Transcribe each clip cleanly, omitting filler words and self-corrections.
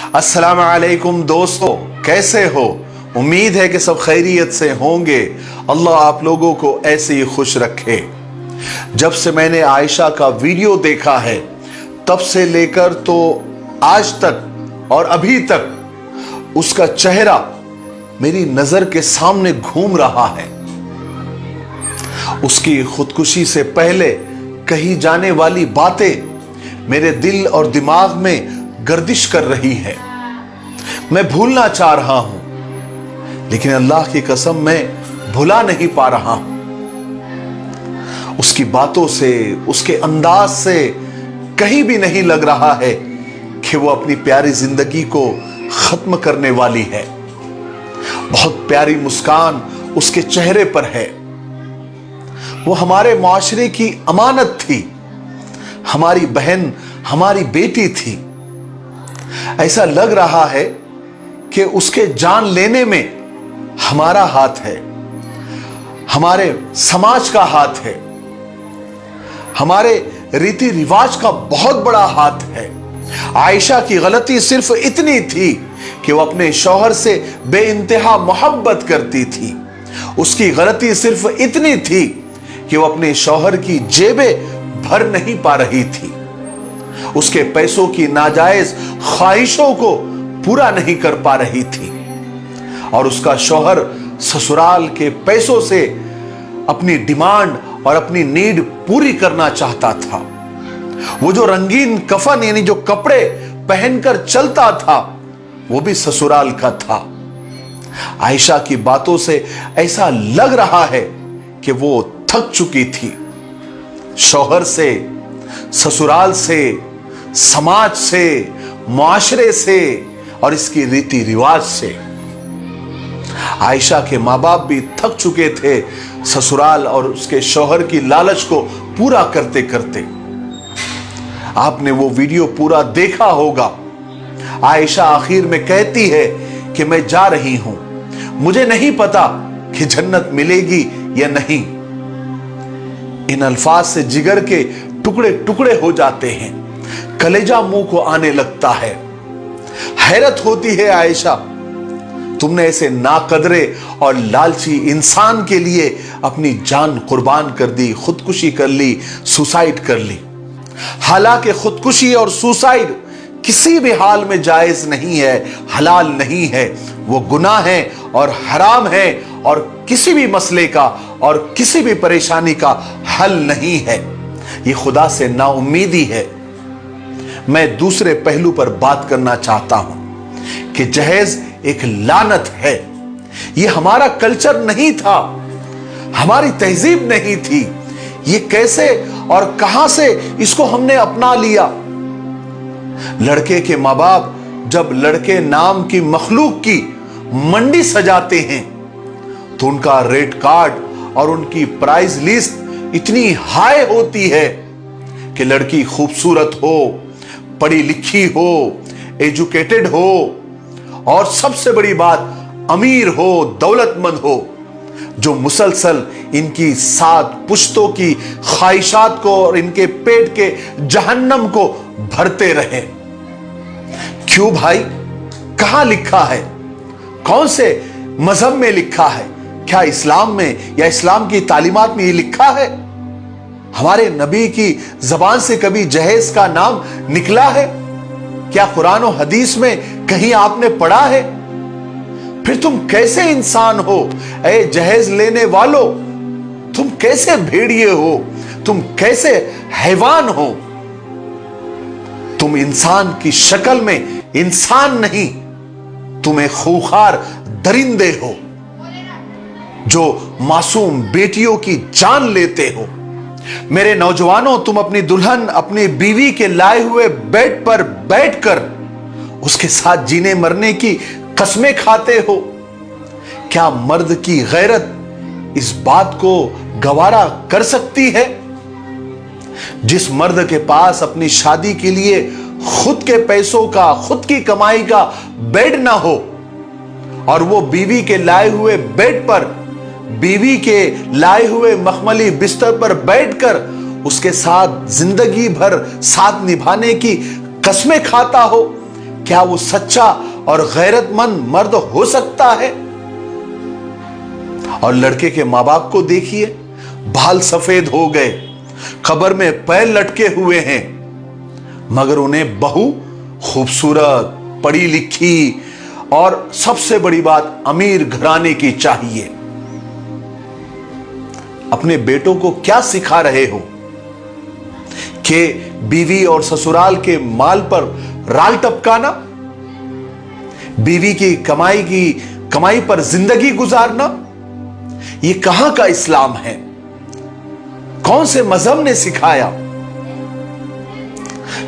अस्सलाम वालेकुम दोस्तों, कैसे हो? उम्मीद है कि सब खैरियत से होंगे। अल्लाह आप लोगों को ऐसे ही खुश रखे। जब से मैंने आयशा का वीडियो देखा है तब से लेकर तो आज तक और अभी तक उसका चेहरा मेरी नजर के सामने घूम रहा है। उसकी खुदकुशी से पहले कही जाने वाली बातें मेरे दिल और दिमाग में गर्दिश कर रही है। मैं भूलना चाह रहा हूं, लेकिन अल्लाह की कसम मैं भुला नहीं पा रहा हूं। उसकी बातों से, उसके अंदाज से कहीं भी नहीं लग रहा है कि वो अपनी प्यारी जिंदगी को खत्म करने वाली है। बहुत प्यारी मुस्कान उसके चेहरे पर है। वो हमारे माशरे की अमानत थी, हमारी बहन, हमारी बेटी थी। ऐसा लग रहा है कि उसके जान लेने में हमारा हाथ है, हमारे समाज का हाथ है, हमारे रीति रिवाज का बहुत बड़ा हाथ है। आयशा की गलती सिर्फ इतनी थी कि वो अपने शौहर से बेइंतहा मोहब्बत करती थी। उसकी गलती सिर्फ इतनी थी कि वो अपने शौहर की जेबें भर नहीं पा रही थी, उसके पैसों की नाजायज ख्वाहिशों को पूरा नहीं कर पा रही थी, और उसका शौहर ससुराल के पैसों से अपनी डिमांड और अपनी नीड पूरी करना चाहता था। वो जो रंगीन कफन यानी जो कपड़े पहनकर चलता था वो भी ससुराल का था। आयशा की बातों से ऐसा लग रहा है कि वो थक चुकी थी, शौहर से, ससुराल से, समाज से, मुआशरे से और इसकी रीति रिवाज से। आयशा के माँ बाप भी थक चुके थे ससुराल और उसके शौहर की लालच को पूरा करते करते। आपने वो वीडियो पूरा देखा होगा। आयशा आखिर में कहती है कि मैं जा रही हूं, मुझे नहीं पता कि जन्नत मिलेगी या नहीं। इन अल्फाज से जिगर के टुकड़े टुकड़े हो जाते हैं, कलेजा मुंह को आने लगता है। हैरत होती है आयशा, तुमने ऐसे नाकदरे और लालची इंसान के लिए अपनी जान कुर्बान कर दी, खुदकुशी कर ली, सुसाइड कर ली। हालांकि खुदकुशी और सुसाइड किसी भी हाल में जायज नहीं है, हलाल नहीं है, वो गुनाह है और हराम है और किसी भी मसले का और किसी भी परेशानी का हल नहीं है। ये खुदा से नाउम्मीदी है। मैं दूसरे पहलू पर बात करना चाहता हूं कि जहेज एक लानत है। ये हमारा कल्चर नहीं था, हमारी तहजीब नहीं थी। ये कैसे और कहां से इसको हमने अपना लिया। लड़के के माँ बाप जब लड़के नाम की मखलूक की मंडी सजाते हैं तो उनका रेट कार्ड और उनकी प्राइस लिस्ट इतनी हाई होती है कि लड़की खूबसूरत हो, पढ़ी लिखी हो, एजुकेटेड हो और सबसे बड़ी बात अमीर हो, दौलतमंद हो, जो मुसलसल इनकी 7 पुश्तों की ख्वाहिशात को और इनके पेट के जहन्नम को भरते रहे। क्यों भाई? कहां लिखा है? कौन से मजहब में लिखा है? क्या इस्लाम में या इस्लाम की तालीमात में ये लिखा है? हमारे नबी की जबान से कभी जहेज का नाम निकला है? क्या कुरान और हदीस में कहीं आपने पढ़ा है? फिर तुम कैसे इंसान हो ऐ जहेज लेने वालों? तुम कैसे भेड़िए हो? तुम कैसे हैवान हो? तुम इंसान की शक्ल में इंसान नहीं, तुम एक खूंखार दरिंदे हो जो मासूम बेटियों की जान लेते हो। मेरे नौजवानों, तुम अपनी दुल्हन, अपनी बीवी के लाए हुए बेड पर बैठकर उसके साथ जीने मरने की कसमें खाते हो। क्या मर्द की गैरत इस बात को गवारा कर सकती है? जिस मर्द के पास अपनी शादी के लिए खुद के पैसों का, खुद की कमाई का बेड ना हो और वो बीवी के लाए हुए बेड पर, बीवी के लाए हुए मखमली बिस्तर पर बैठकर उसके साथ जिंदगी भर साथ निभाने की कसमें खाता हो, क्या वो सच्चा और गैरतमंद मर्द हो सकता है? और लड़के के मां बाप को देखिए, बाल सफेद हो गए, कब्र में पैर लटके हुए हैं, मगर उन्हें बहू खूबसूरत, पढ़ी लिखी और सबसे बड़ी बात अमीर घराने की चाहिए। अपने बेटों को क्या सिखा रहे हो कि बीवी और ससुराल के माल पर राल टपकाना, बीवी की कमाई पर जिंदगी गुजारना? ये कहां का इस्लाम है? कौन से मजहब ने सिखाया?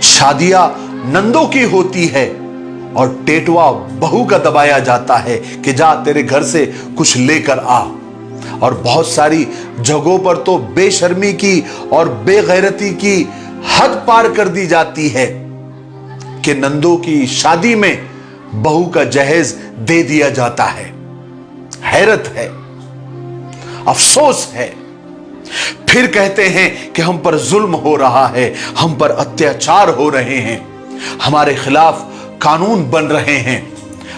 शादियां नंदों की होती है और टेटवा बहू का दबाया जाता है कि जा तेरे घर से कुछ लेकर आ। और बहुत सारी जगहों पर तो बेशर्मी की और बेगैरती की हद पार कर दी जाती है कि नंदों की शादी में बहू का जहेज दे दिया जाता है। हैरत है, अफसोस है। फिर कहते हैं कि हम पर जुल्म हो रहा है, हम पर अत्याचार हो रहे हैं, हमारे खिलाफ कानून बन रहे हैं,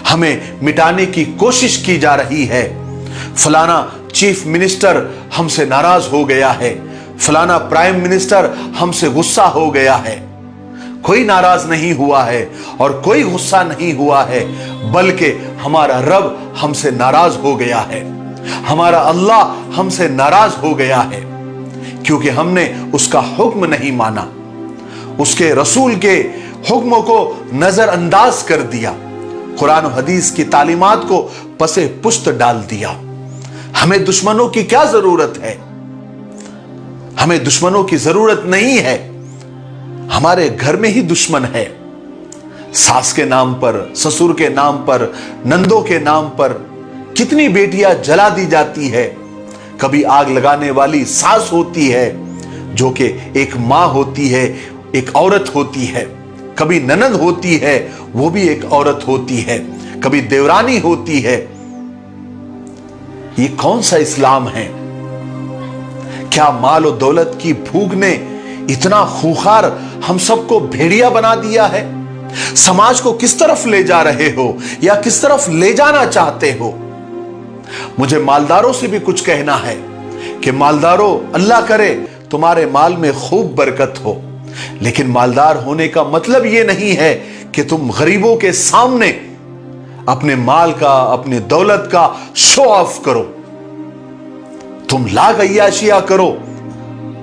हमें मिटाने की कोशिश की जा रही है। फलाना चीफ मिनिस्टर हमसे नाराज हो गया है, फलाना प्राइम मिनिस्टर हमसे गुस्सा हो गया है। कोई नाराज नहीं हुआ है और कोई गुस्सा नहीं हुआ है, बल्कि हमारा रब हमसे नाराज हो गया है, हमारा अल्लाह हमसे नाराज हो गया है, क्योंकि हमने उसका हुक्म नहीं माना, उसके रसूल के हुक्म को नजरअंदाज कर दिया, कुरान और हदीस की तालीमात को पसे पुश्त डाल दिया। हमें दुश्मनों की क्या जरूरत है? हमें दुश्मनों की जरूरत नहीं है। हमारे घर में ही दुश्मन है। सास के नाम पर, ससुर के नाम पर, नंदों के नाम पर कितनी बेटियां जला दी जाती है। कभी आग लगाने वाली सास होती है जो कि एक मां होती है, एक औरत होती है। कभी ननद होती है, वो भी एक औरत होती है। कभी देवरानी होती है। ये कौन सा इस्लाम है? क्या माल और दौलत की भूख ने इतना खूंखार हम सबको भेड़िया बना दिया है? समाज को किस तरफ ले जा रहे हो या किस तरफ ले जाना चाहते हो? मुझे मालदारों से भी कुछ कहना है कि मालदारों, अल्लाह करे तुम्हारे माल में खूब बरकत हो, लेकिन मालदार होने का मतलब यह नहीं है कि तुम गरीबों के सामने अपने माल का, अपनी दौलत का शो ऑफ करो, तुम लाख अय्याशियां करो।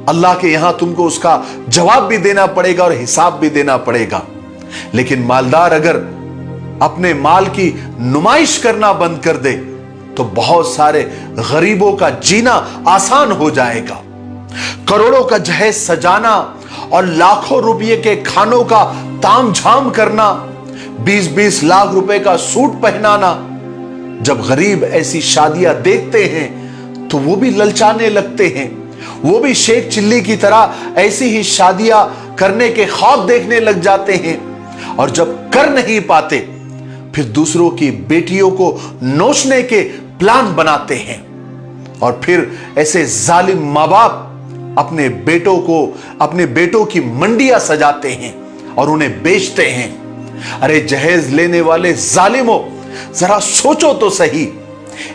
अल्लाह के यहां तुमको उसका जवाब भी देना पड़ेगा और हिसाब भी देना पड़ेगा। लेकिन मालदार अगर अपने माल की नुमाइश करना बंद कर दे तो बहुत सारे गरीबों का जीना आसान हो जाएगा। करोड़ों का जहेज सजाना और लाखों रुपये के खानों का तामझाम करना, 20-20 लाख रुपए का सूट पहनाना, जब गरीब ऐसी शादियां देखते हैं तो वो भी ललचाने लगते हैं। वो भी शेख चिल्ली की तरह ऐसी ही शादियां करने के ख्वाब देखने लग जाते हैं, और जब कर नहीं पाते फिर दूसरों की बेटियों को नोचने के प्लान बनाते हैं। और फिर ऐसे जालिम माँ बाप अपने बेटों की मंडियां सजाते हैं और उन्हें बेचते हैं। अरे जहेज लेने वाले जालिमों, जरा सोचो तो सही।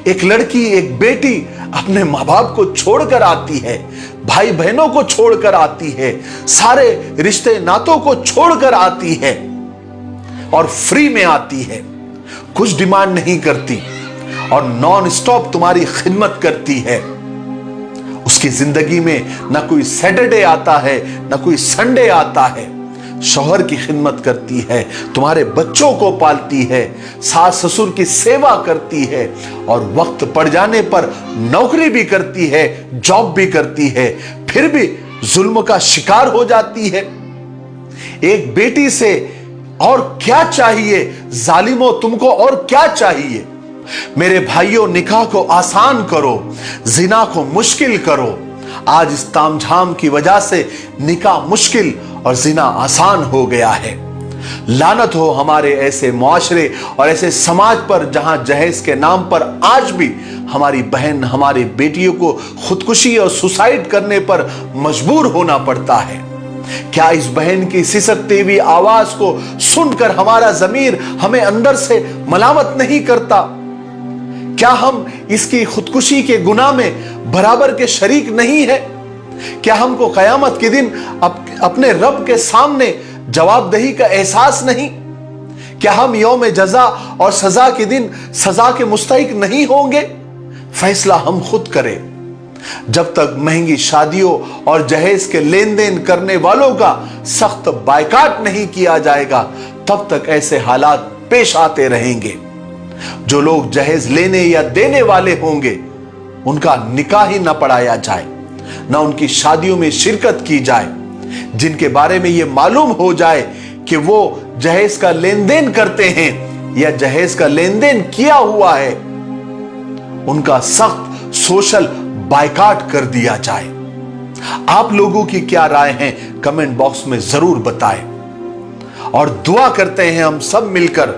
एक लड़की, एक बेटी अपने माँ बाप को छोड़कर आती है, भाई बहनों को छोड़कर आती है, सारे रिश्ते नातों को छोड़कर आती है और फ्री में आती है, कुछ डिमांड नहीं करती और नॉन स्टॉप तुम्हारी खिदमत करती है। उसकी जिंदगी में ना कोई सैटरडे आता है, ना कोई संडे आता है। शौहर की खिदमत करती है, तुम्हारे बच्चों को पालती है, सास ससुर की सेवा करती है और वक्त पड़ जाने पर नौकरी भी करती है, जॉब भी करती है, फिर भी जुल्म का शिकार हो जाती है। एक बेटी से और क्या चाहिए जालिमों, तुमको और क्या चाहिए? मेरे भाइयों, निकाह को आसान करो, जिना को मुश्किल करो। आज इस तामझाम की वजह से निकाह मुश्किल और जिना आसान हो गया है। लानत हो हमारे ऐसे मुआशरे और ऐसे समाज पर जहां जहेज के नाम पर आज भी हमारी बहन, हमारी बेटियों को खुदकुशी और सुसाइड करने पर मजबूर होना पड़ता है। क्या इस बहन की सिसकती हुई आवाज को सुनकर हमारा ज़मीर हमें अंदर से मलामत नहीं करता? क्या हम इसकी खुदकुशी के गुनाह में बराबर के शरीक नहीं है? क्या हमको कयामत के दिन अपने रब के सामने जवाबदेही का एहसास नहीं? क्या हम यौम जजा और सजा के दिन सजा के मुस्तहिक नहीं होंगे? फैसला हम खुद करें। जब तक महंगी शादियों और जहेज के लेन देन करने वालों का सख्त बायकाट नहीं किया जाएगा, तब तक ऐसे हालात पेश आते रहेंगे। जो लोग जहेज लेने या देने वाले होंगे, उनका निकाह ही न पढ़ाया जाए, न उनकी शादियों में शिरकत की जाए। जिनके बारे में यह मालूम हो जाए कि वो जहेज का लेन देन करते हैं या जहेज का लेन देन किया हुआ है, उनका सख्त सोशल बायकाट कर दिया जाए। आप लोगों की क्या राय है कमेंट बॉक्स में जरूर बताएं। और दुआ करते हैं हम सब मिलकर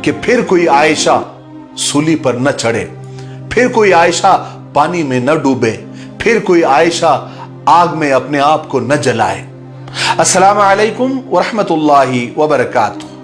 कि फिर कोई आयशा सूली पर न चढ़े, फिर कोई आयशा पानी में न डूबे, फिर कोई आयशा आग में अपने आप को न जलाए। अस्सलामु अलैकुम व रहमतुल्लाहि व बरकातुहू।